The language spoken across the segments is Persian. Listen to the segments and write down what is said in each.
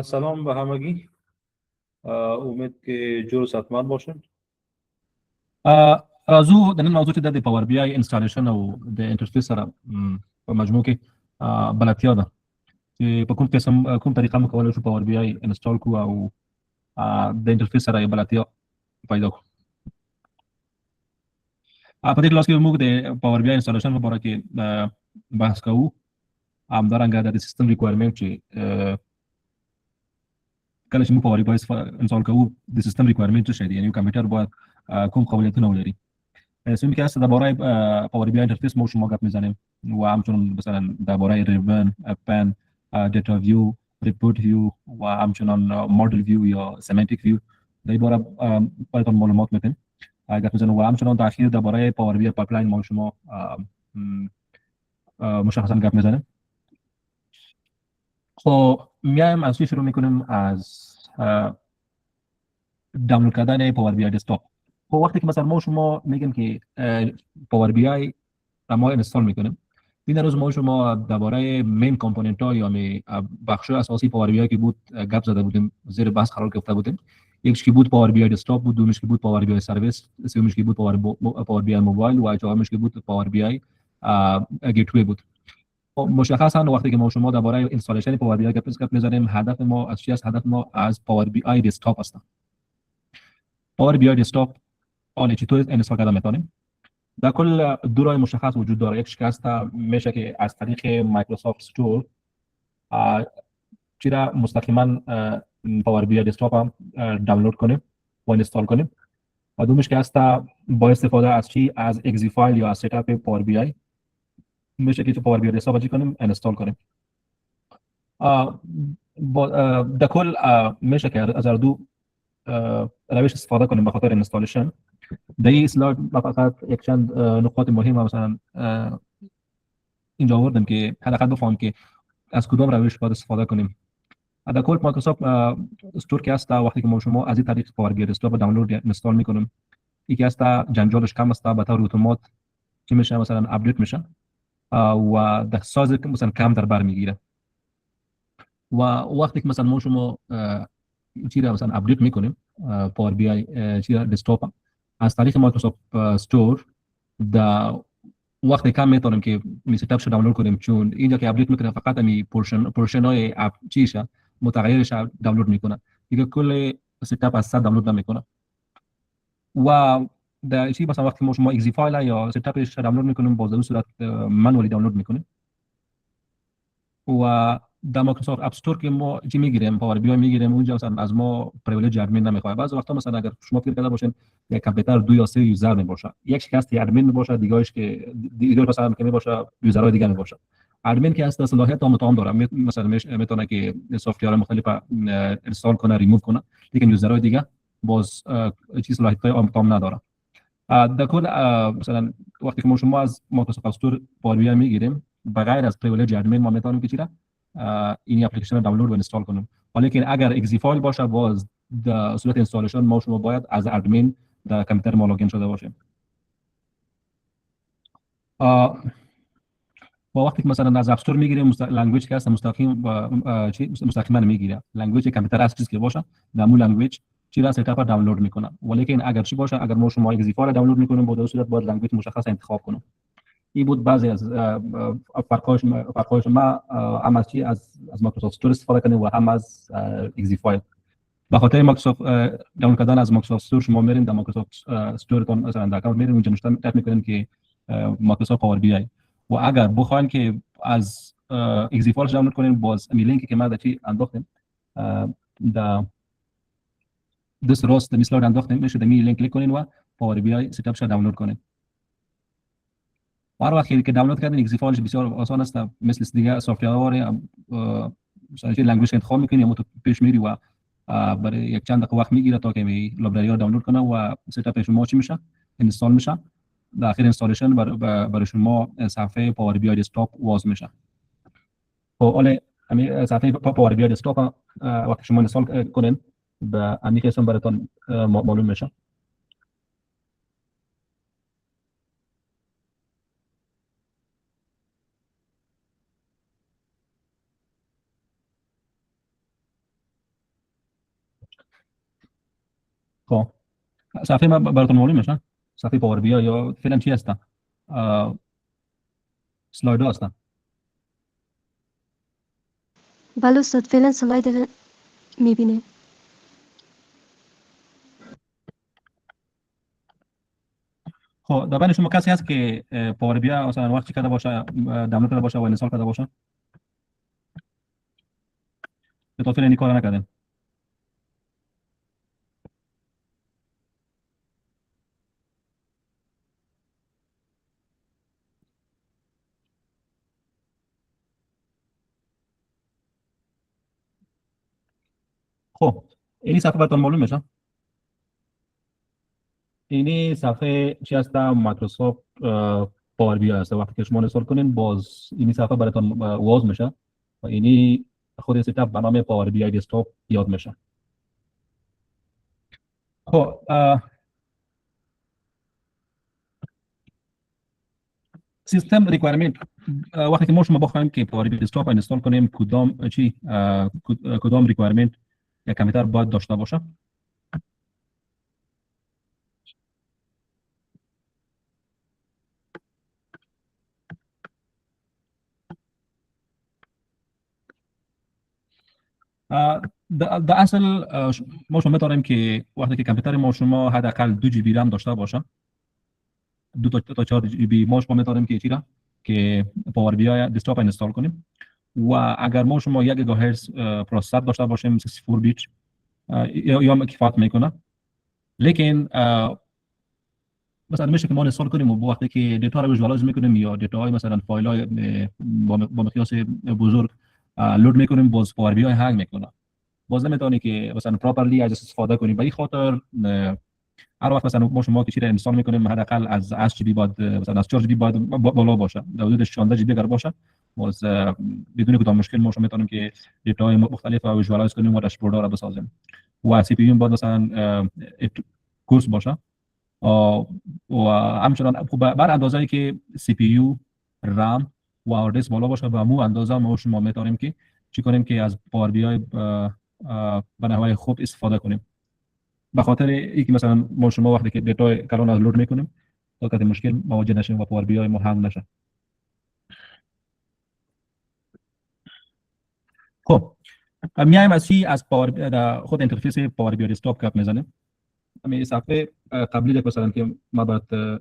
سلام به همگی. امید که جور و صحتمند باشین. راځو د نن موضوع چې د پاور بي آی انسټالیشن او د انټرفیس سره په مجموع کې بلدتیا ده چې په کوم طریقه موږ کولی شو پاور بي آی انسټال کړو او د انټرفیس سره یې بلدتیا پیدا کړو. په دې کلاس کې موږ د پاور بي آی انسټالیشن په اړه کې بحث کوو. همدارنګه د سیستم ریکوایرمنټ چې کله چې موږ پاور بي آی انسټال کوو د سیستم ریکوایرمنټ څه شی دی، یعنی کامپیوټر باید کوم قابلیتونه ولري. اسمی که هست درباره پاور بی آی اینترفیس ما شما گپ میزنیم و همچنین مثلا درباره ریبن، پن، دیتا ویو، ریپورت ویو و همچنین مدل ویو یا سمنتیک ویو در این باره براتون معلومات میدیم. گپ میزنیم و همچنین در اخیر درباره پاور بی آی پایپلاین ما شما مشخصا گپ میزنیم. خب میایم از چی شروع میکنیم؟ از دانلود کردن پاور بی آی دسکتاپ. خب وقتی که مثلا ما شما میگیم که پاور بی آی ما اینستال میکنیم، این روز ما شما درباره مین کامپوننت ها یا بخش اساسی پاور بی آی که بود گپ زده بودیم، زیر بحث قرار گرفته بودیم. یکیش که بود پاور بی آی دسکتاپ بود، دومیش که بود پاور بی آی سرویس، سومیش که بود پاور بی آی موبایل و چهارمیش که بود پاور بی آی گیتوی بود. مشخصا وقتی که ما شما درباره اینستالیشن پاور بی آی گپ میزنیم، هدف ما از چی است؟ هدف ما از پاور بی آی دسکتاپ است. پاور بی آی دسکتاپ آن چطور اینستال کردن میتونیم؟ در کل دو راه مشخص وجود داره. یک شکست میشه که از طریق مایکروسافت استور چرا مستقیما پاور بی آی دسکتاپ هم دانلود کنیم و اینستال کنیم، و دومش که هست با استفاده از چی؟ از اگزی فایل یا از ست اپ پاور بی آی میشه که تو پاور بی آی دسکتاپ چی کنیم؟ اینستال کنیم. در کل میشه که از دو روش استفاده کنیم به خاطر اینستالیشن. در این اسلاید فقط یک چند نقاط مهم مثلا اینجا آوردم که حداقل بفهمیم که از کدام روش باید استفاده کنیم. در کل مایکروسافت استور که هست، وقتی که ما شما از این طریق پاور بی آی دسکتاپ دانلود اینستال میکنیم، یکی هست جنجالش کم است، به طور اتومات چی میشه؟ مثلا اپدیت میشه و در سایز مثلا کم در بر میگیره. و وقتی که مثلا ما شما چی را مثلا اپدیت میکنیم پاور بی آی چی دسکتاپ از طریق مایکروسافت استور، در وقتی کم میتونیم که می ست اپش دانلود کنیم، چون اینجا که اپدیت میکنه فقط می پورشن های اپ چیشه متغیرش دانلود میکنه، دیگه کل ست اپ از صد دانلود نمیکنه. و در چی مثلا وقتی ما شما اگزی فایل یا ست اپش دانلود میکنیم، باز در صورت منولی دانلود میکنیم. و در مایکروسافت اپ استور که ما چی میگیریم؟ پاور بی آی میگیریم، اونجا مثلا از ما پریویلیج ادمین نمیخواد. بعضی وقتا مثلا اگر شما فکر کرده باشین یک کامپیوتر دو یا سه یوزر میباشه، یک شکست ادمین میباشه، دیگهش که دیگه مثلا که میباشه یوزرهای دیگه میباشه. ادمین که هست صلاحیت تام داره، مثلا میتونه که سافت ویر مختلف اینستال کنه، ریموو کنه، لیکن یوزرهای دیگه باز چیز صلاحیت تام نداره. در کل مثلا وقتی که ما شما از مایکروسافت استور پاور بی آی میگیریم، بغیر از پریویلیج ادمین ما میتونیم که چیرا این اپلیکیشن رو دانلود و اینستال کنیم. ولی اگر اگزی فایل باشه، باز در صورت اینستالیشن ما شما باید از ادمین در کامپیوتر ما لاگین شده باشیم. با وقتی که مثلا از اپ استور میگیریم، لنگویج که هست مستقیما میگیره. لنگویج کامپیوتر از چیزی که باشه، در مون لنگویج چیرا ست اپ دانلود میکنه. ولی اگر چی باشه، اگر ما شما اگزی فایل دانلود میکنیم، با در صورت باید لنگویج مشخص انتخاب کنیم. این بود بعضی از فرق‌هاش. ما هم از چی از مایکروسافت استور استفاده کنیم و هم از اگزی فایل. به خاطر مایکروسافت دانلود کردن از مایکروسافت استور شما میرین در مایکروسافت استورتون مثلا در اکانت میرین، اونجا نوشته تایپ میکنین که مایکروسافت پاور بی آی، و اگر بخواین که از اگزی فایل دانلود کنین، باز می لینکی که ما در چی انداختیم در دست راست مثلا انداختیم، میشه در می لینک کلیک کنین و پاور بی آی ست اپ دانلود کنین. هر وقتی که دانلود کردین اگزی فایلش بسیار آسان است، مثل دیگه سافت ویر مثلا لنگویج انتخاب میکنین یا تو پیش میری و برای یک چند دقیقه وقت میگیره تا که لایبرری ها دانلود کنه و ست اپ شما چی میشه؟ اینستال میشه. در آخر اینستالیشن برای شما صفحه پاور بی آی دسکتاپ واز میشه. خب حالا همین صفحه پاور بی آی دسکتاپ وقتی شما اینستال کنین، به همین قسم براتون معلوم میشه. صفحه ما براتون معلوم میشه صفحه پاور بی آی یا فعلا چی هستن سلاید ها هستن. بله استاد فعلا سلاید میبینیم. خب در بین شما کسی هست که پاور بی آی مثلا وقتی کرده باشه دانلود کرده باشه و اینستال کرده باشه؟ به تو فعلا این کار نکردین. خب این صفحه براتون معلوم میشه. این صفحه چی هست؟ مایکروسافت پاور بی آی است. وقتی که شما اینستال کنین باز این صفحه براتون واز میشه و این خود ست اپ به نام پاور بی آی دسکتاپ یاد میشه. خب سیستم ریکوایرمنت وقتی که ما شما بخوایم که پاور بی آی دسکتاپ اینستال کنیم کدام ریکوایرمنت یک کامپیوتر باید داشته باشه؟ در اصل ما شما می‌داریم که وقتی که کامپیوتر ما شما حداقل 2 جی بی رم داشته باشه 2 تا 4 جی بی ما شما می‌داریم که چیرا که پاور بی آی دسکتاپ اینستال کنیم و اگر ما شما 1 گیگاهرتز پروسسور داشته باشیم 64 بیت یا کفایت میکنه. لیکن مثلا میشه که ما اینستال کنیم و وقتی که دیتا رو ویژوالایز میکنیم یا دیتا های مثلا فایل های با مقیاس بزرگ لود میکنیم باز پاور بی آی هنگ میکنه. باز نمیتونی که مثلا پراپرلی از استفاده کنیم. به این خاطر هر وقت مثلا ما شما که چیزی اینستال میکنیم حداقل از جی بی باید مثلا از 4 جی بی باید بالا باشه. در حدود 16 جی بی اگر باشه باز بدون کدام مشکل ما شما میتونیم که دیتا های مختلف رو ویژوالایز کنیم و داشبورد را بسازیم. و سی پی یو باید مثلا کورس باشه و همچنان بر اندازه‌ای که سی پی یو رام و هارد دیسک بالا باشه و مو اندازه ما شما میتونیم که چی کنیم که از پاور بی آی به نحوه خوب استفاده کنیم. به خاطر اینکه مثلا ما شما وقتی که دیتا کلان از لود میکنیم تا که مشکل مواجه نشیم و پاور بی آی ما هنگ نشه. خب میایم از پاور خود اینترفیس پاور بی آی دسکتاپ گپ میزنیم. همین صفحه قبلی که مثلا که ما برات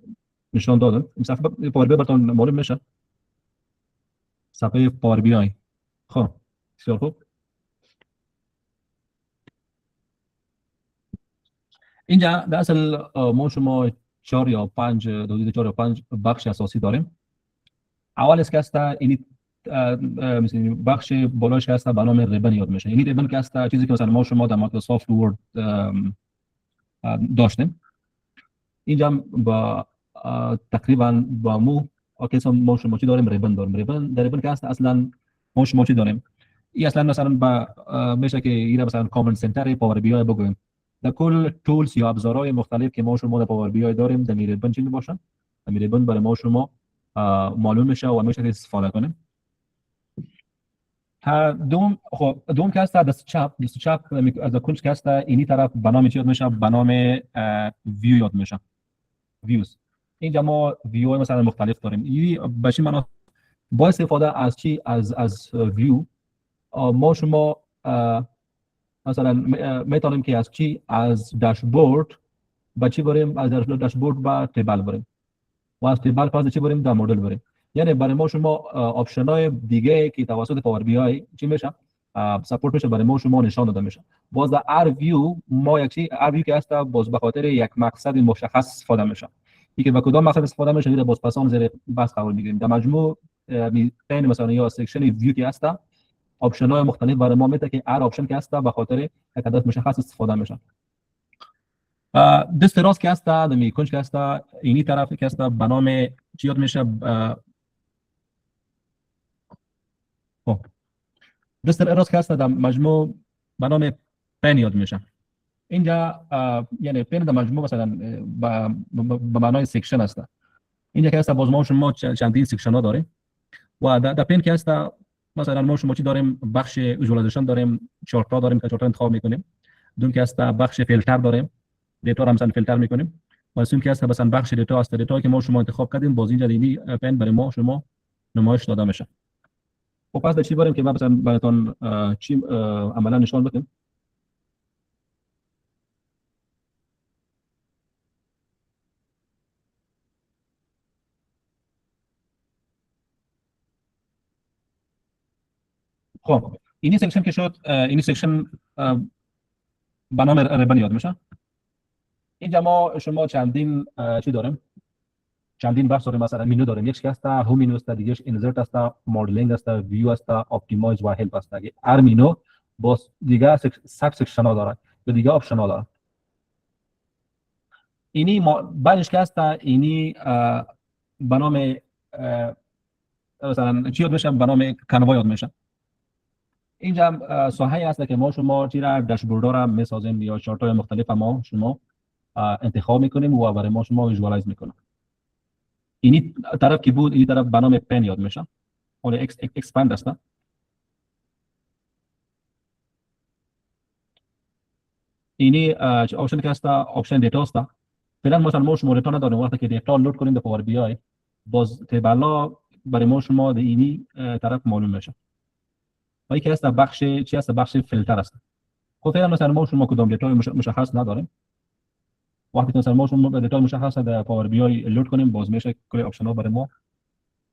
نشان دادم این صفحه پاور بی آی براتون معلوم میشه. صفحه پاور بی آی. خب بسیار خوب. اینجا در اصل ما شما 4 یا 5 بخش اساسی داریم. اول است که است این مثلا بخش بالاش که است به نام ریبن یاد میشه. این ریبن که است چیزی که مثلا ما شما در مایکروسافت ورد داشتیم. اینجا با تقریبا با مو اوکی ما شما چی داریم؟ ریبن داریم. ریبن که است اصلا ما شما چی داریم؟ این اصلا مثلا با میشه که این مثلا کامند سنتر پاور بی آی بگویم. در کل تولز یا ابزارهای مختلف که ما شما در پاور بی آی داریم در ریبن چی میباشن؟ در ریبن برای ما شما معلوم میشه و میشه استفاده کنیم. دوم که است دست چپ از کنج که است اینی طرف به نام چی یاد میشه؟ به نام ویو یاد میشه. ویوز. اینجا ما ویو مثلا مختلف داریم. این به چی معنا؟ با استفاده از چی؟ از ویو ما شما مثلا میتونیم که از چی؟ از داشبورد با چی بریم؟ از داشبورد با تیبل بریم و از تیبل پس چی بریم؟ در مدل بریم. یعنی برای ما شما آپشن های دیگه که توسط پاور بی آی چی میشه؟ سپورت میشه برای ما شما نشان داده میشه. باز در هر ویو ما یک چی؟ هر ویو که هست باز به خاطر یک مقصد مشخص استفاده میشه. اینکه به کدام مقصد استفاده میشه میره باز پسان زیر بحث قرار میگیریم. در مجموع بین مثلا یا سکشن ویو که هست آپشن های مختلف برای ما میده که هر آپشن که هست به خاطر یک هدف مشخص استفاده میشه. دست راست که هست در کنج که هست اینی طرف که هست به نام چی یاد میشه؟ دست راست که هست در مجموع به نام پن یاد میشه. اینجا یعنی پن در مجموع مثلا به معنای سکشن هست. اینجا که هست باز ما شما چندین سکشن ها داریم و در پن که هست مثلا ما شما چی داریم؟ بخش ویژوالایزیشن داریم، چارت ها داریم که چارت انتخاب میکنیم. دوم که هست بخش فیلتر داریم دیتا رو مثلا فیلتر میکنیم. واسه که هست مثلا بخش دیتا است، دیتا که ما شما انتخاب کردیم باز اینجا اینی پن برای ما شما نمایش داده میشه. خب پس به چی بریم که مثلا براتون چی عملا نشان بدیم. خب اینی سکشن که شد، اینی سکشن به نام ریبن یاد میشه. اینجا ما شما چندین چی داریم، چندین بخش داریم. مثلا مینو داریم، یکیش هست هوم مینو است، دیگهش اینسرت است، مدلینگ است، ویو است، اپتیمایز و هلپ است. هر مینو باز دیگه سب سکشن ها داره و دیگه آپشن ها داره. اینی بعدش که هست اینی به نام مثلا چی یاد میشه، به نام کانوا یاد میشه. اینجا ساحه‌ای هست که ما شما چی را داشبورد را میسازیم یا چارت های مختلف ما شما انتخاب میکنیم و برای ما شما ویژوالایز میکنیم. اینی طرف کی بود، این طرف به نام پن یاد میشه، اون اکسپاند است. اینی آپشن که هست آپشن دیتا است. فعلا مثلا ما شما دیتا نداریم، وقتی که دیتا لود کنیم به پاور بی آی باز تبلا برای ما شما اینی طرف معلوم میشه. و یکی هست بخش چی هست، بخش فیلتر است. خب فعلا مثلا ما شما کدام دیتا مشخص نداریم، وقتی که مثلا ما شما دیتا مشخص در پاور بی آی لود کنیم باز میشه کلی آپشن ها برای ما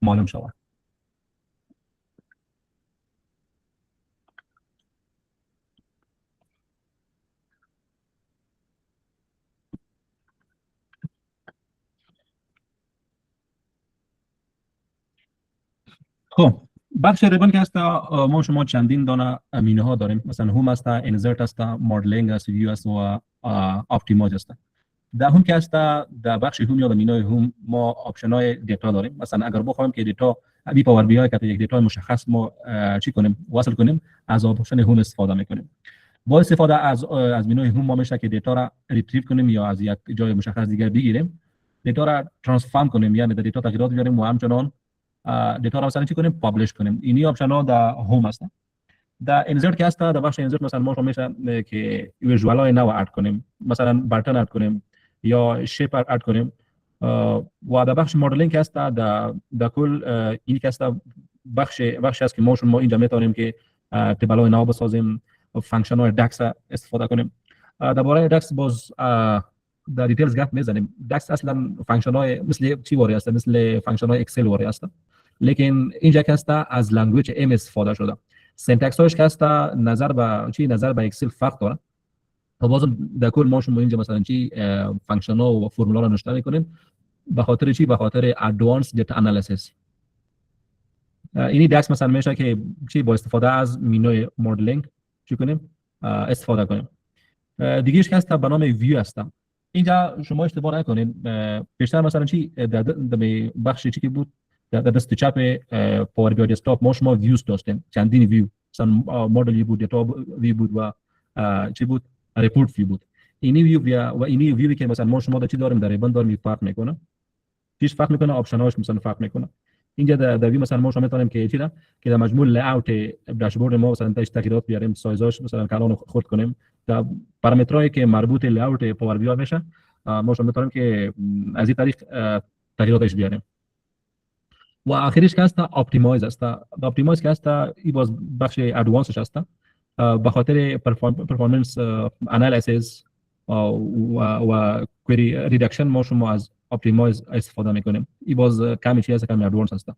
معلوم شود. خب بخش ریبن که هست ما شما چندین دانه امینه ها داریم. مثلا هوم است، انسرت است، مدلینگ است، ویو است و اپتیمایز است. در هم که هست در بخش هوم یا در مینوی هوم ما آپشن های دیتا داریم. مثلا اگر بخوایم که دیتا بی پاور بی آی که یک دیتا مشخص ما چی کنیم وصل کنیم، از آپشن هوم استفاده میکنیم. با استفاده از مینوی هوم ما میشه که دیتا را ریتریو کنیم یا از یک جای مشخص دیگر بگیریم، دیتا را ترانسفورم کنیم، یعنی در دیتا تغییرات بیاریم و همچنان دیتا را مثلا چی کنیم پابلش کنیم. اینی آپشن ها در هوم هستن. در انسرت که هست در بخش انسرت مثلا ما میشه که ویژوال های نو اد کنیم، مثلا بٹن اد کنیم یا شیپ اد کنیم. و در بخش مدلینگ هست در کل این که هست بخش است که ما اینجا میتونیم که تبل های نو بسازیم، فانکشن های داکس استفاده کنیم. درباره داکس باز در دیتیلز گپ میزنیم. داکس اصلا فانکشن های مثل چی واری است، مثل فانکشن های اکسل واری است، لیکن اینجا که هست از لنگویج ام استفاده شده. سنتکس هاش که هست نظر به اکسل فرق داره. و باز در کل ما شما اینجا مثلا چی فانکشن ها و فرمولا رو نوشته میکنیم به خاطر چی، به خاطر ادوانس دیتا انالیسیس. اینی داکس مثلا میشه که چی با استفاده از مینوی مدلینگ چی کنیم استفاده کنیم. دیگهش که هست به نام ویو هست. اینجا شما اشتباه نکنید، بیشتر مثلا چی در بخش چی که بود در دست چپ پاور بی آی دسکتاپ ما شما ویوز داشتیم، چندین ویو، مثلا مدل بود، دیتا ویو بود و چی بود ریپورت ویو بود. اینی ویو و اینی ویوی که مثلا ما شما چی داریم در ریبن داریم فرق میکنه، چیش فرق میکنه، آپشن هاش مثلا فرق میکنه. اینجا در ویو مثلا ما شما میتونیم که چیزا که در مجموع لایاوت داشبورد ما مثلا تاش تغییرات بیاریم، سایزاش مثلا کلان خرد کنیم، در پارامترایی که مربوط لایاوت پاور بی آی میشه ما شما میتونیم که از این طریق تغییراتش بیاریم. و آخرش که هست اپتیمایز است. اپتیمایز که هست این باز بخش ادوانسش هست، به خاطر پرفورمنس انالیسیس و کوئری ریدکشن ما شما از اپتیمایز استفاده میکنیم. این باز کمی چیز کمی ادوانس هست.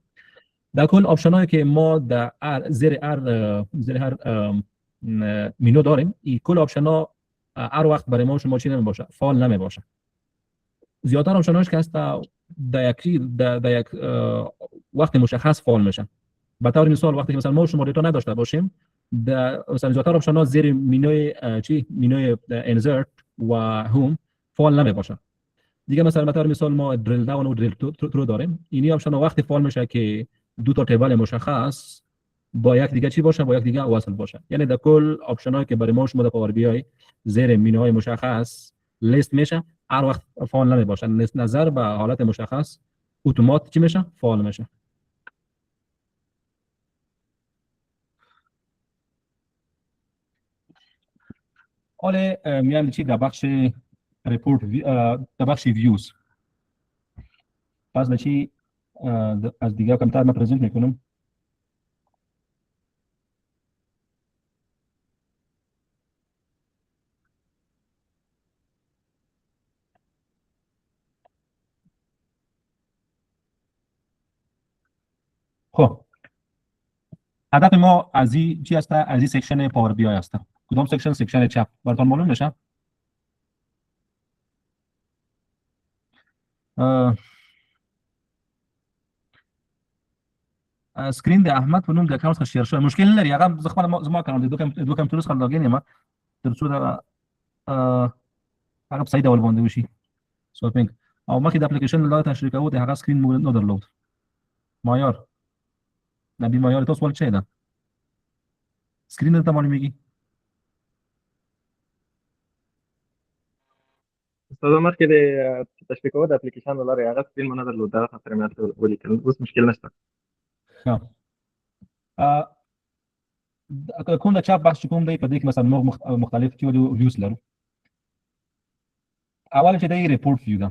در کل آپشن هایی که ما در زیر هر مینو داریم، این کل آپشن ها هر وقت برای ما شما چی نمیباشه، فعال نمیباشه. زیادتر آپشن هاش که هست در یک وقت مشخص فعال میشن. به طور مثال وقتی که مثلا ما شما دیتا نداشته باشیم، مثلا زیادتر آپشن ها زیر مینوی مینوی انسرت و هوم فعال نمیباشه. دیگه مثلا به طور مثال ما دریل داون و دریل ترو داریم. اینی آپشن ها وقتی فعال میشه که دو تا تیبل مشخص با یک دیگه چی باشه، با یک دیگه وصل باشه. یعنی در کل آپشن هایی که برای ما شما در پاور بی آی زیر مینوهای مشخص لیست میشه هر وقت فعال نمیباشه، نظر به حالت مشخص اتومات چی میشه، فعال میشه. حالا میام چی در بخش report در بخش views. پس به چی از دیگه کمتر من پرزنت میکنم. خب هدف ما از این چی هست؟ از این سکشن پاور بی آی هست. کدام سکشن؟ سکشن چپ. براتون معلوم میشه؟ اسکرین د احمد په نوم د اکاونټ څخه شیر شوی. مشکل نه لري، هغه خپل زما اکاونټ دی، دوه کمپیوټر څخه لاګین یم تر څو دا هغه په صحیح ډول باندې وشي سوپینګ. او مخکې د اپلیکیشن له تشریح کوو د هغه سکرین موږ نه درلود. معیار نبی معیار تاسو ول څه ده؟ سکرین ته معلومیږي؟ استاد مخکې د تشریح کوو د اپلیکیشن له لارې هغه سکرین مو نه درلود، دا خاطر مې تاسو ولیکل. اوس مشکل نشته. کوم د چاپ بخش کوم دی په دې کې مثلا موږ مختلف ویوز لرو. اول چې دی ریپورت ویو ده.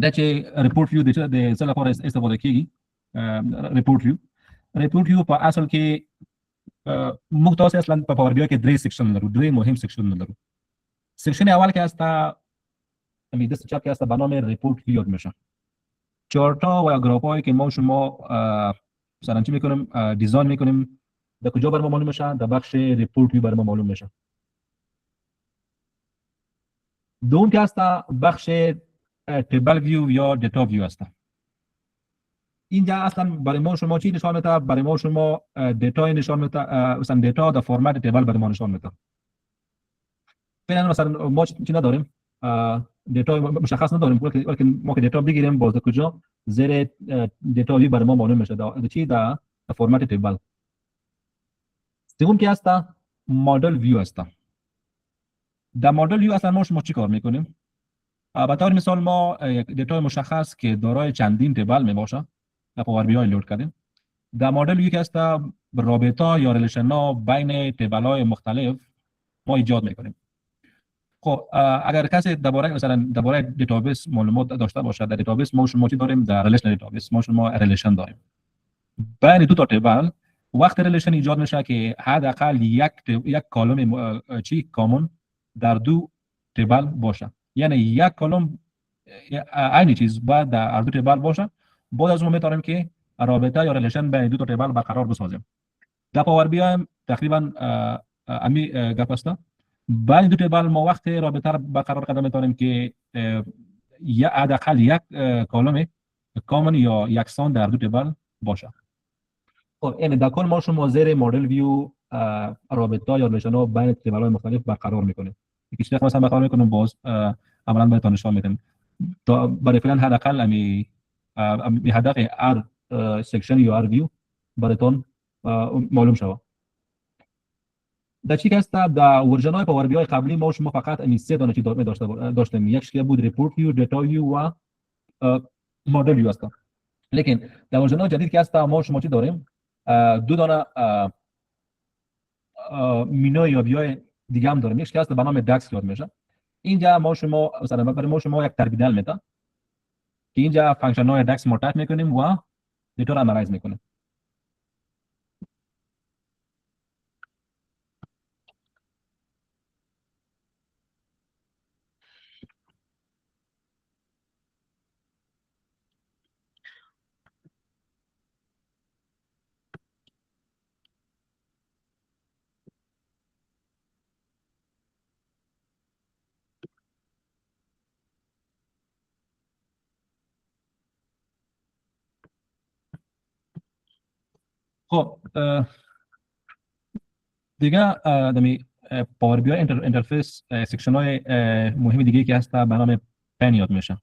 دا چې ریپورت ویو د څه لپاره استفاده کیږي؟ ریپورت ویو په اصل کې موږ تاسو اصلا په پاور بی آی کې درې سیکشن لرو، درې مهم سیکشن لرو. سیکشن اول که هست همین دست چپ که هست به نام ریپورت ویو یاد میشه. چارتا و گراف هایی که ما شما مثلا چی میکنیم دیزاین میکنیم در کجا بر ما معلوم میشه؟ در بخش ریپورت ویو بر ما معلوم میشه. دوم که هست بخش تیبل ویو یا دیتا ویو هست. اینجا اصلا برای ما شما چی نشان میده؟ برای ما شما دیتا نشان میده، مثلا دیتا در فرمت تیبل برای ما نشان میده. فعلا مثلا ما چی نداریم؟ دیتا مشخص نداریم، ولی ما که دیتا بگیریم باز کجا زیر دیتا ویو برای ما معلوم میشه در چی؟ در فرمت تیبل. سوم که هست مدل ویو هست. در مدل ویو اصلا ما شما چی کار میکنیم؟ به طور مثال ما یک دیتا مشخص که دارای چندین تیبل می باشه در پاور بی آی لود کردیم. در مدل ویو که هست رابطه یا ریلیشن ها بین تیبل های مختلف ما ایجاد میکنیم. خب اگر کسی درباره دیتابیس معلومات داشته باشه، در دیتابیس ما شما چی داریم؟ در ریلیشن دیتابیس ما شما ریلیشن داریم بین دو تا تیبل. وقت ریلیشن ایجاد میشه که حداقل یک کالم چی کامون در دو تیبل باشه، یعنی یک کالم عین چیز باید در هر دو تیبل باشه. بعد از اون میتونیم که رابطه یا ریلیشن بین دو تا تیبل برقرار بسازیم. در پاور بی آی تقریبا امی گپ است. بین دو تیبل ما وقت رابطه را برقرار کردن میتونیم که حداقل یک کالم کامن یا یکسان در دو تیبل باشه. خب یعنی در کل ما شما زیر مدل ویو رابطه یا ریلیشن ها بین تیبل های مختلف برقرار میکنیم. یکیش مثلا برقرار میکنیم باز عملا بهتون نشان میدم تا برای فعلا حداقل امی هدف هر سکشن یا هر ویو براتون معلوم شود. در چی که هست در ورژن های پاور بی آی قبلی ما شما فقط امی سه دانه چی داشتیم. یکیش که بود ریپورت ویو، دیتا ویو و مدل ویو است. لیکن در ورژن های جدید که هست ما شما چی داریم؟ دو دانه مینو یا بیای دیگه هم داریم. یکیش که هست به نام داکس یاد میشه. اینجا ما شما مثلا برای ما شما یک تربیدل میده که اینجا فانکشن های داکس مرتبط میکنیم و دیتا رو انالایز میکنیم. خب دیگه دمی پاور بی آی اینترفیس سکشن های مهمی دیگه که هست به نام پن یاد میشه.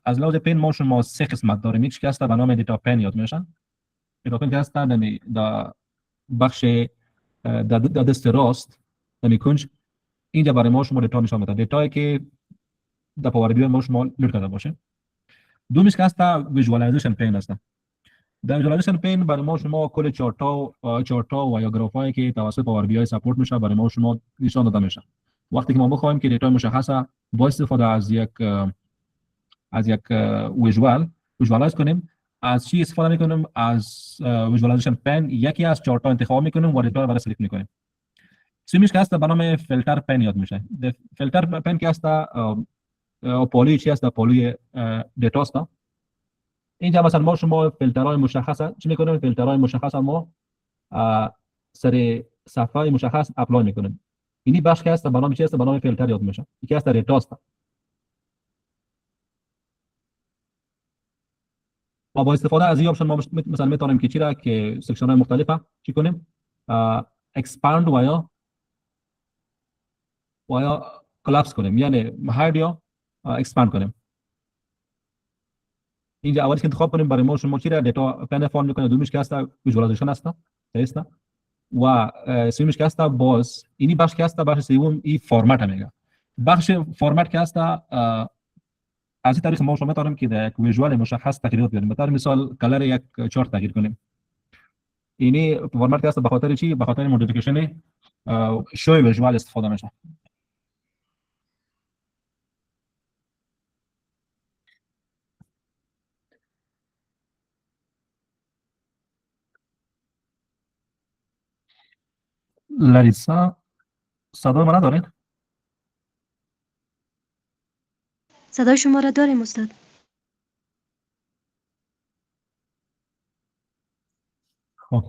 از لحاظ پن ما شما سه قسمت داریم. یکیش که هست به نام دیتا پن یاد میشه. دیتا پن که هست دمی در بخش در دست راست دمی کنج اینجا برای ما شما دیتا نشان میده، دیتایی که در پاور بی آی ما شما لود کرده باشه. دومیش که هست ویژوالایزیشن پن هست. در ویژوالایزیشن پین برای ما شما کل چارتا و یا گرافایی که توسط پاور بی آی سپورت میشه برای ما شما نشان داده میشه. وقتی که ما بخوایم که دیتا مشخص با استفاده از یک ویژوالایز کنیم، از چی استفاده میکنیم؟ از ویژوالایزیشن پن. یکی از 4 تا انتخاب میکنیم و دیتا رو برای سلیکت میکنیم. سیمیش که هست به نام فیلتر پن یاد میشه. فیلتر پن که هست پالوی چی هست؟ پالوی دیتا است. اینجا مثلا شما فیلترهای مشخص چی میکنیم؟ فیلترهای مشخص ما سر صفحه مشخص اپلای میکنیم. اینی بخش که هست به نام چی هست؟ به نام فیلتر یاد میشه. یکی هست دیتا است. و با استفاده از این آپشن ما مثلا میتونیم که چی را که سکشن های مختلفه چی کنیم؟ اکسپاند و یا کلاپس کنیم، یعنی هاید یا اکسپاند کنیم. اینجا اولی که انتخاب کنیم برای ما شما چی را دیتا پن فارم میکنه. دومیش که هست ویژوالایزیشن است و سومیش که هست باز. اینی بخش که هست بخش سوم این فرمت میگه. بخش فرمت که هست از این طریق ما شما میتونیم که در یک ویژوال مشخص تغییرات بیاریم. مثلا مثال کلر یک چارت تغییر کنیم. اینی فرمت که هست به خاطر چی؟ به خاطر مودیفیکیشن شوی ویژوال استفاده میشه. لاریسا صدا ما ندارید؟ صدای شما را داریم استاد. خب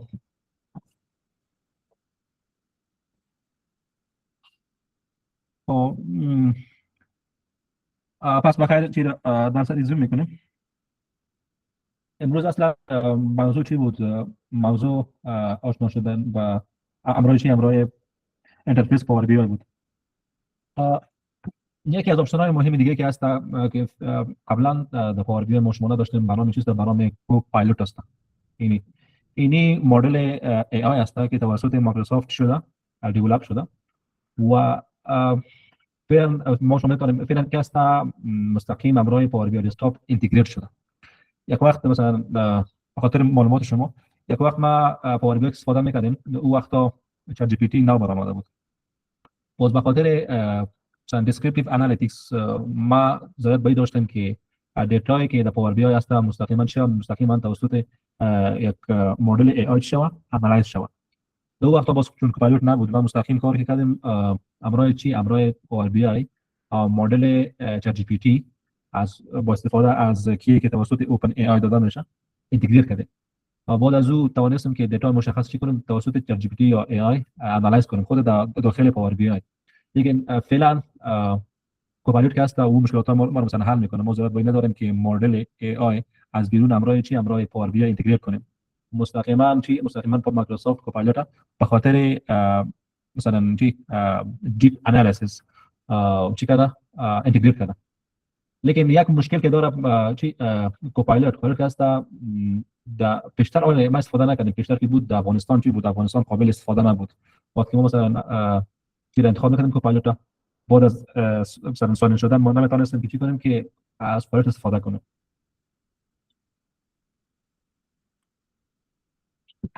پس بخیر چی درس ریزوم میکنیم. امروز اصلا موضوع چی بود؟ موضوع آشنا شدن با امرای چی؟ امرای انترفیس پاور بی آی بود. یکی از آپشن‌های مهم دیگه که هست که قبلا در پاور بی آی ما شما داشتیم برنامه چیست؟ برنامه کوپایلوت است. اینی مدل ای آی است که توسط مایکروسافت شده، دیولپ شده و فعلا ما شما می‌تونیم فعلا که است مستقیم امرای پاور بی آی دسکتاپ اینتگریت شده. یک وقت مثلا به خاطر معلومات شما یک وقت ما پاور بی آی استفاده می‌کردیم، اون وقتا چت جی پی تی نو برآمده بود. باز به خاطر مثلا دیسکریپتیو انالیتیکس ما ضرورت به داشتیم که دیتایی که در پاور بی آی هست مستقیما توسط یک مدل ای آی شود انالایز شود. دو وقتا باز چون پایلوت نبود و مستقیم کاری که کردیم امرای چی؟ امرای پاور بی آی مدل چت جی پی تی از با استفاده از کی که توسط اوپن ای آی داده میشه اینتگریت کردیم. بعد از او توانستیم که دیتا مشخص چی کنیم توسط چت جی پی تی یا ای آی انالایز کنیم خود داخل پاور بی آی. لیکن فعلا کوپایلوت که هست او مشکلات ما رو مثلا حل میکنه. ما ضرورت به این نداریم که مدل ای آی از بیرون امرای چی؟ امرای پاور بی آی اینتگریت کنیم. مستقیما با مایکروسافت کوپایلوت به خاطر مثلا چی دیپ انالیسیس چی کرده اینتگریت کرده. لیکن یک مشکل که داره چی کوپایلوت که هست در پیشتر ما استفاده نکردیم. پیشتر که بود در افغانستان چی بود؟ افغانستان قابل استفاده نبود. وقتی ما مثلا چی انتخاب می‌کردیم کوپایلوت بعد از مثلا ساین شدن ما نمیتونستیم که چی کنیم که از کوپایلوت استفاده کنیم.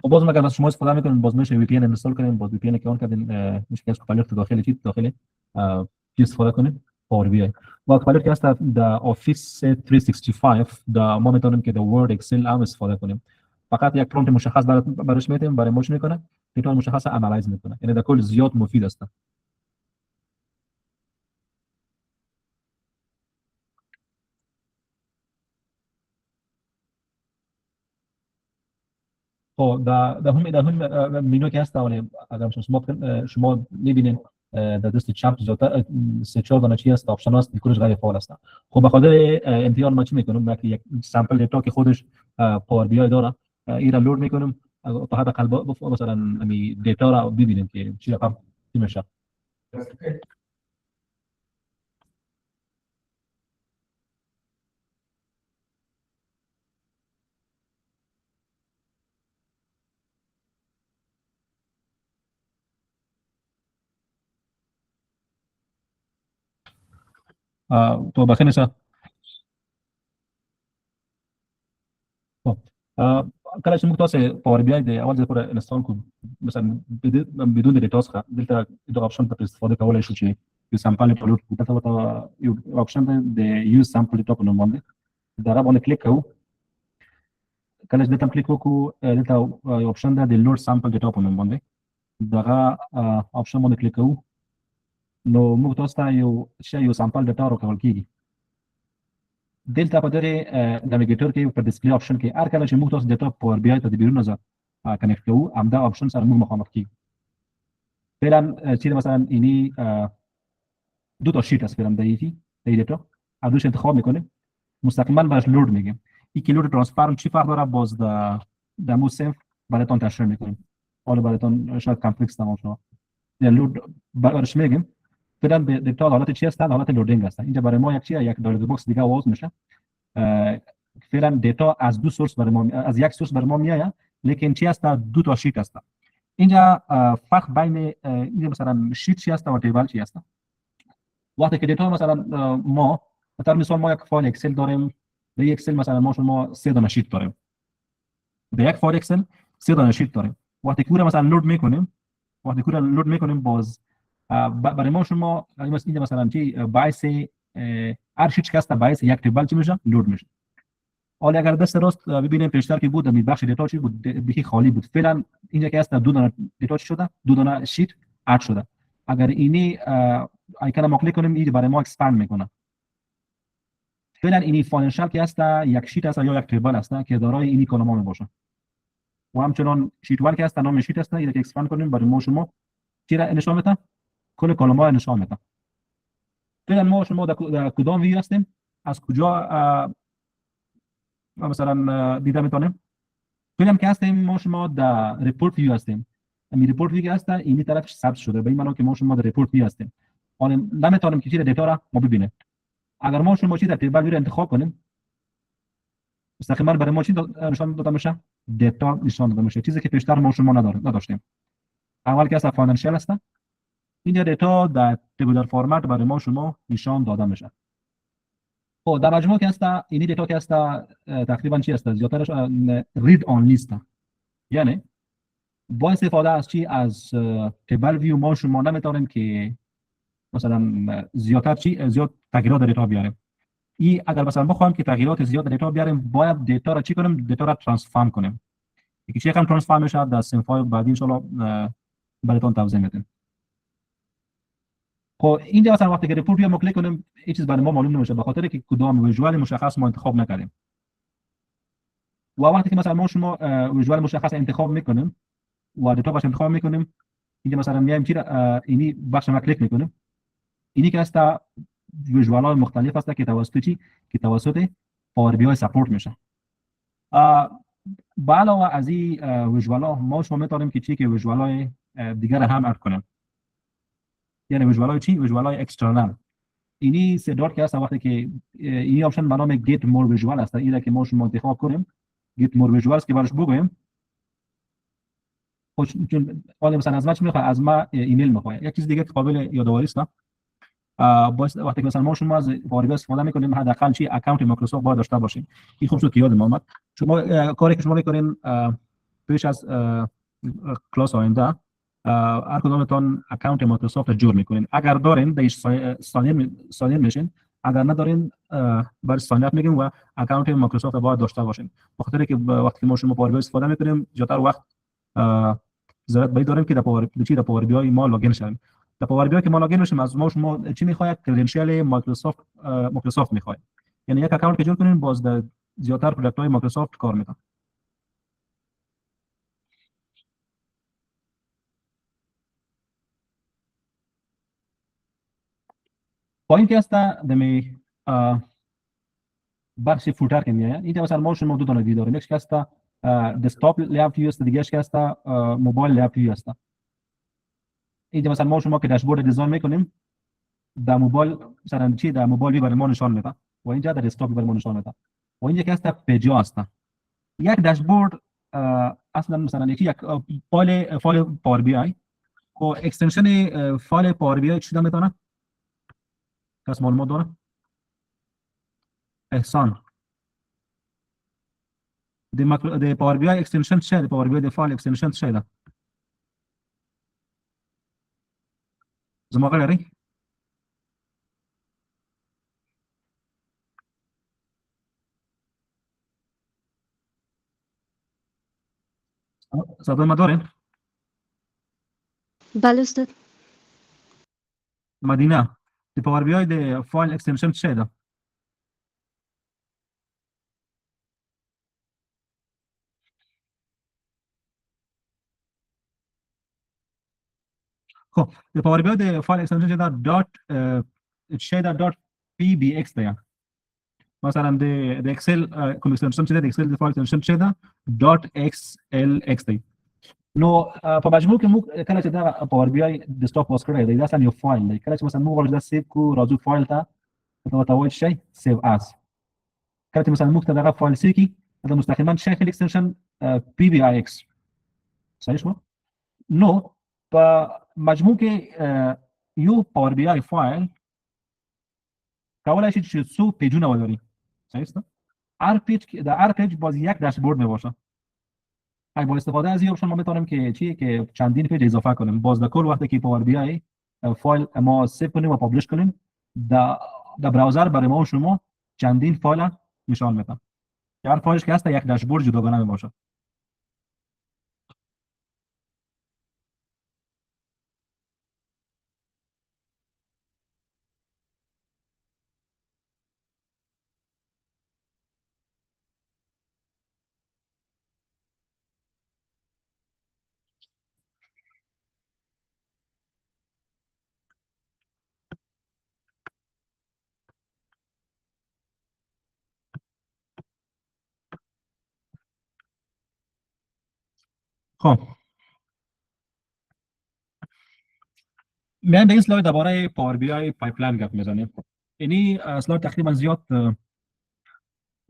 و باز اگر شما استفاده میکنید باز میشه وی پی ان اینستال کنید. باز وی پی ان که اون کردین میشه که از کوپایلوت داخل چی استفاده کنید؟ پاور بی آی. و کوپایلوت که هست در آفیس 365 در ما میتونیم که در ورد اکسل هم استفاده کنیم. فقط یک پرومپت مشخص براش میتیم برای ماش میکنه دیتا مشخص انالایز میکنه. یعنی در کل زیاد مفید است. خب در هم مینو که هست ولی اگر شما میبینید در دست چپ سه چهار دانه چی هست آپشن هست کلش غیر فعال است. خب به خاطر امتحان ما چی میکنم که یک سامپل دیتا که خودش پاور بی آی داره این را لود میکنم تا حد قلب مثلا می دیتا را ببینیم که چی رقم چی میشه. تو بخیر نیست. خب کله چې موږ تاسو پاور بی آی د اول ځل پر انستال کو مثلا بدون دیتا څخه دلته د اپشن په استفاده کولای شو چې یو سامپل ټولو ته یو آپشن ده د یوز سامپل ټاپ نوم باندې دا را باندې کلیک کوو کله چې دلته کلیک وکړو دلته یو آپشن ده د لوډ سامپل ټاپ نوم باندې دغه آپشن باندې کلیک کوو نو موږ تاسو ته یو سامپل ډاټا راکول کیږي دلته په دغه ناویګیټر کې په ډسپلی آپشن کې هر کله چې موږ تاسو ډاټا پاور بي آی ته د بیرون ځای کنیکټ کوو همدا آپشن سره موږ مخامخ کیږو فعلا چیز مثلا اینی دو تا شیت است فعلا دایتی دیتا ادوش انتخاب میکنیم مستقیما براش لود میگیم این که لود ترانسفرم چی فرق داره باز در مو صفر براتون تشریح میکنیم حالا براتون شاید کامپلکس تمام شد لود براش میگیم فعلا دیتا حالت چی هست حالت لودینگ هست اینجا برای ما یک چیه یک داده باکس دیگه آواز میشه فعلا دیتا از دو سورس برای ما از یک سورس برای ما میاد لیکن چی هست دو تا شیت هست اینجا فرق بین اینجا مثلا شیت چی هست و تیبل چی هست وقتی که دیتا مثلا ما مثلا مثال ما یک فایل اکسل داریم در اکسل مثلا ما شما 3 دانه شیت داریم در یک فایل اکسل 3 دانه شیت داریم وقتی که مثلا لود میکنیم باز برای ما شما اینجا مثلا چی باعث هر شیت که هست باعث یک تیبل چی میشه لود میشه حالا اگر دست راست ببینیم پیشتر که بود می بخش دیتا چی بود بخی خالی بود فعلا اینجا که هست دو دانه دیتا چی شده دو دانه شیت اد شده اگر اینی آیکون ما کلیک کنیم این برای ما اکسپاند میکنه فعلا اینی فاینانشال که هست یک شیت است یا یک تیبل است که دارای اینی کلمه می باشه و همچنان شیت وال که هست نام شیت است اینو که اکسپاند کنیم برای ما شما چی را نشون میده کل کلمه نشون میده فعلا ما شما در کدام ویو هستیم از کجا مثلا دیده میتونیم فعلا که هستیم ما شما در ریپورت ویو هستیم این ریپورت ویو که هست اینی طرف ثبت شده به این معنی که ما شما در ریپورت ویو هستیم حالا نمیتونیم که چیز دیتا را ما ببینیم اگر ما شما چیز در تیبل ویو انتخاب کنیم مستقیما برای ما چی نشان داده میشه دیتا نشان داده میشه چیزی که پیشتر ما شما نداشتیم اول که هست فاینانشال هست این دیتا در تیبولار فرمت برای ما شما نشان داده میشه او در مجموع که هست این دیتا که هست تقریبا چی هست زیادترش رید آن لیست یعنی با استفاده از چی از تیبل ویو ما شما نمیتونیم که مثلا زیاد تغییرات در دیتا بیاریم این اگر مثلا بخوایم که تغییرات زیاد در دیتا بیاریم باید دیتا را چی کنیم دیتا را ترانسفورم کنیم که چه رقم ترانسفورم میشه در سینفای بعدی ان شاء الله براتون توضیح میدیم خب اینجا مثلا وقتی که ریپورت رو کلیک کنیم هیچ چیز برای ما معلوم نمیشه به خاطر که کدام ویژوال مشخص ما انتخاب نکردیم و وقتی که مثلا ما شما ویژوال مشخص انتخاب میکنیم و دیتا باش انتخاب میکنیم اینجا مثلا میایم چی اینی بخش ما کلیک میکنیم اینی که هست ویژوال های مختلف هست که توسط چی که توسط پاور بی آی سپورت میشه با علاوه از این ویژوال ها ما شما میتونیم که چی که ویژوال های دیگر هم اد کنیم یعنی ویژوال های چی ویژوال های اکسترنال اینی سه که هست وقتی که این آپشن به نام گیت مور ویژوال است اینه که ما شما انتخاب کنیم گیت مور ویژوال که براش بگویم چون حالا مثلا از ما چی میخواد از ما ایمیل میخواد یک چیز دیگه قابل یادآوری است وقتی که مثلا ما شما از پاور بی استفاده میکنیم حداقل چی اکانت مایکروسافت باید داشته باشیم این خوب شد که یادم اومد شما کاری که شما میکنین پیش از کلاس آینده هر کدومتون اکانت مایکروسافت جور میکنین اگر دارین دیش ساین میشین اگر ندارین بر ساین اپ میگیم و اکانت مایکروسافت باید داشته باشین بخاطر که وقتی که ما شما پاور بی استفاده میکنیم زیاتر وقت ضرورت باید داریم که در پاور بی آی ما لاگین شویم در پاور بی آی که ما لاگین بشیم از ما شما چی میخواد کردنشیال مایکروسافت میخواد یعنی یک اکانت که جور کنین باز در زیاتر پروداکت های مایکروسافت کار میکنه پایین که هست دمی بخش فوتر که میاد اینجا مثلا ما شما دو تا ویدیو داریم یکیش که هست دسکتاپ لی‌آوت ویو است دیگه‌اش که هست موبایل لی‌آوت ویو است اینجا مثلا ما شما که داشبورد دیزاین میکنیم در موبایل مثلا چی در موبایل برای ما نشان میده و اینجا در دسکتاپ برای ما نشان میده و اینجا که هست پیجا هست یک داشبورد اصلا مثلا یک فایل پاور بی آی و اکستنشن فایل پاور بی آی چی میتونه کس معلومات داره احسان د پاور بی آی اکستنشن چه د پاور بی آی د فایل اکستنشن چه ده زما غلري صدای ما دارین؟ بله استاد. مدینه د پاور بی آی د فایل اکستنشن چه ده؟ خب د پاور بی آی د فایل اکستنشن چه ده؟ دات چه ده؟ دات پی بی ایکس ده. مثلا د اکسل کوم اکستنشن چه ده؟ د اکسل د فایل اکستنشن چه ده؟ دات ایکس ال ایکس ده. نو په مجموع کې موږ کله چې دا پاور بی آی ډیسکټاپ واس کړی دی دا اصلا یو فایل دی. کله چې مثلا موږ غواړو دا سیو کو راځو فایل ته ته وایي شي سیو اس. کله چې مثلا موږ ته دا فایل سیو کی دا مستقیما شکل اکستنشن پی بی آی ایکس صحیح شو. نو په مجموع کې یو پاور بی آی فایل کولای شي چې څو پیجونه ولري صحیح است. هر پیج در هر پیج باز یک داشبورد می باشه. با استفاده از این آپشن ما میتونیم که چی که چندین پیج اضافه کنیم. باز در کل وقتی که پاور بی آی فایل ما سیو کنیم و پابلش کنیم در براوزر برای ما و شما چندین فایل نشان میده. هر فایلش که هست یک داشبورد جداگانه می باشه. خب میایم به این اسلاید درباره پاور بی آی پایپلاین گپ میزنیم. یعنی اسلاید تقریبا زیاد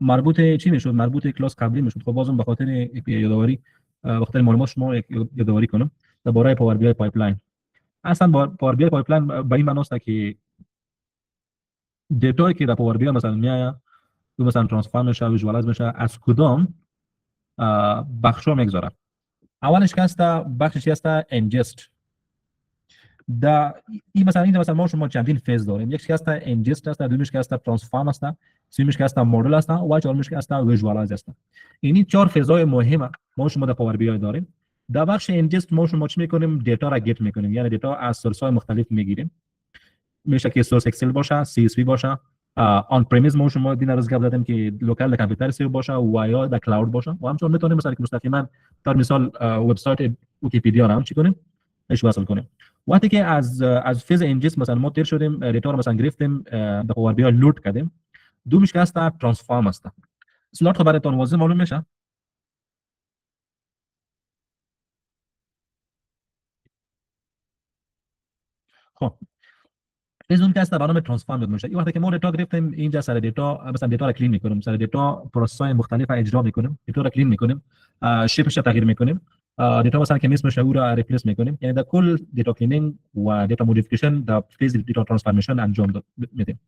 مربوط چی میشد؟ مربوط کلاس قبلی میشد. خب بازم به خاطر یادآوری به خاطر معلومات شما یادآوری کنم درباره پاور بی آی پایپلاین. اصلا پاور بی آی پایپلاین به این معنی است که دیتایی که در پاور بی آی مثلا میاد مثلا ترانسفورم میشه، ویژوالایز میشه، از کدام بخشا میگذاره. اولش که هست بخشی هست انجست. این مثلا ما شما چندین فیز داریم. یکیش که هست انجست است، دومیش که هست ترانسفورم است، سومیش که هست مدل است و چهارمیش که هست ویژوالایز است. این چهار فیزهای مهمه ما شما در پاور بی آی داریم. در بخش انجست ما شما چی میکنیم؟ دیتا را گت میکنیم، یعنی دیتا از سورس های مختلف میگیریم. میشه که سورس اکسل باشه، سی اس وی باشه، آن پرمیز ما شما دینا روز گپ زدیم که لوکال کامپیوتر سیو باشه و یا در کلاود باشه. و همچنین میتونیم مثلا که مستقیما در مثال وبسایت ویکی‌پدیا را چی کنیم؟ اش وصل کنیم. وقتی که از فیز انجست مثلا ما تیر شدیم دیتا رو مثلا گرفتیم در پاور بی آی لود کردیم. دومیش که هست ترانسفورم است. اسلاید براتون واضح معلوم میشه؟ خب فیز اون که هست برنامه ترانسفورم میشه. این وقتی که ما دیتا گرفتیم اینجا سر دیتا مثلا دیتا را کلین میکنیم، سر دیتا پروسس های مختلف اجرا میکنیم، دیتا را کلین میکنیم، شیپش را تغییر میکنیم، دیتا مثلا که میشه او را ریپلیس میکنیم. یعنی در کل دیتا کلینینگ و دیتا مودیفیکیشن در فیز دیتا ترانسفورمیشن انجام میدیم.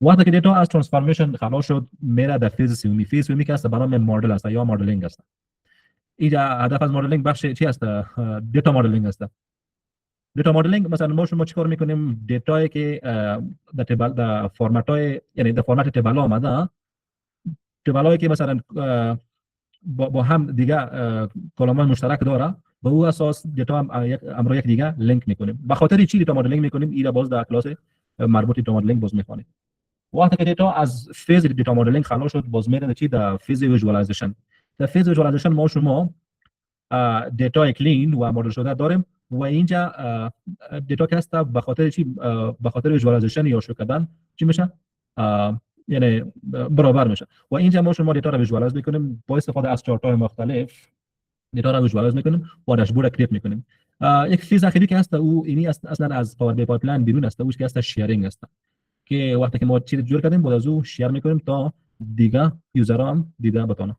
وقتی که دیتا از ترانسفورمیشن خلاص شد میره در فیز سومی. فیز سومی که هست برنامه مدل است یا مدلینگ است. اینجا هدف از مدلینگ بخش چی است؟ دیتا مدلینگ است. دیتا مدلینگ مثلا ما شما چیکار میکنیم؟ دیتایی که در فرمت های یعنی در فرمت تبل آمده، تبلایی که مثلا با هم دیگه کلمات مشترک داره، به او اساس دیتا امر یک دیگه لینک میکنیم. به خاطر چی دیتا مدلینگ میکنیم؟ اینا باز در کلاس مربوط دیتا مدلینگ باز میخوانیم. وقتی که دیتا از فیز دیتا مدلینگ خلاص شد باز میره چی؟ در فیز ویژوالایزیشن. در فیز ویژوالایزیشن ما شما دیتا کلین و مدل شده داریم و اینجا دیتا که هست به خاطر چی؟ به خاطر ویژوالایزیشن یا شو کردن چی میشه؟ یعنی برابر میشه. و اینجا ما شما دیتا رو ویژوالایز میکنیم با استفاده از چارت های مختلف. دیتا رو ویژوالایز میکنیم و داشبورد کریت میکنیم. یک فیز اخیری که هست او اینی اصلا از پاور بی پایپلاین بیرون است، اوش که هست شیرینگ است که وقتی که ما چیز جور کردیم باز او شیر میکنیم تا دیگه یوزرها هم دیده بتونه.